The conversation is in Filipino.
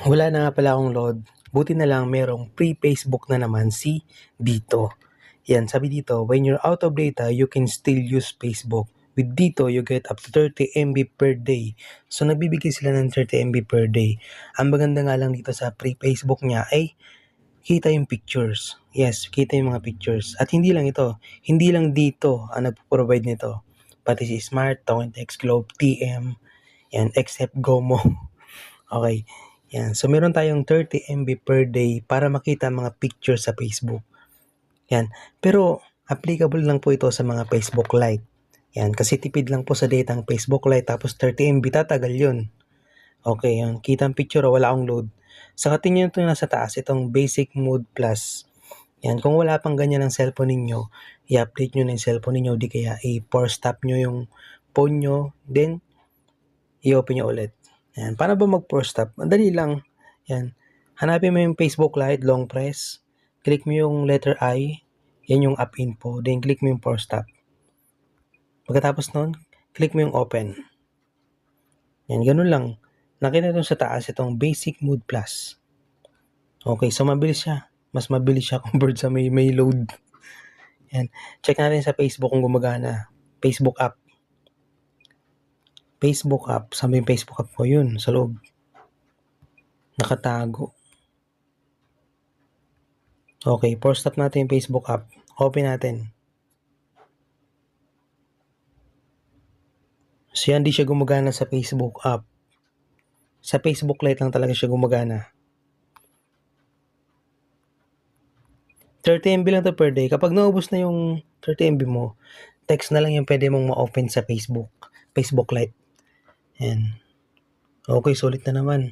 Wala na nga pala akong load. Buti na lang merong pre-Facebook na naman si Dito. Yan, sabi dito, when you're out of data, you can still use Facebook. With Dito, you get up to 30 MB per day. So, nagbibigay sila ng 30 MB per day. Ang maganda nga lang dito sa pre-Facebook niya ay kita yung pictures. Yes, kita yung mga pictures. At hindi lang ito. Hindi lang Dito ang nagpo-provide nito. Pati si Smart, Talk and Text, Globe, TM, yan, except Gomo. Okay. Yan. So, meron tayong 30 MB per day para makita mga pictures sa Facebook. Yan. Pero, applicable lang po ito sa mga Facebook Lite. Yan. Kasi tipid lang po sa data ang Facebook Lite. Tapos 30 MB, tatagal yun. Okay. Yan. Kita ang picture, wala akong load. Saka tingnan ito nasa taas, itong Basic Mode Plus. Yan. Kung wala pang ganyan ang cellphone ninyo, i-update nyo na yung cellphone ninyo. Di kaya i-power stop nyo yung phone nyo. Then, i-open nyo ulit. Yan. Paano ba mag-power stop? Madali lang. Yan. Hanapin mo yung Facebook Lite, long press. Click mo yung letter I. Yan yung app info. Then click mo yung power stop. Pagkatapos nun, click mo yung open. Yan, ganun lang. Nakita dun sa taas itong Basic Mode Plus. Okay, so mabilis siya. Mas mabilis siya compared sa may load. Yan. Check natin sa Facebook kung gumagana. Facebook app. Facebook app. Sabi yung Facebook app ko yun sa loob. Nakatago. Okay, power stop natin yung Facebook app. Open natin. So yan, di siya gumagana sa Facebook app. Sa Facebook Lite lang talaga siya gumagana. 30 MB lang to per day. Kapag naubos na yung 30 MB mo, text na lang yung pwede mong ma-open sa Facebook Lite. Yan. Okay, sulit na naman.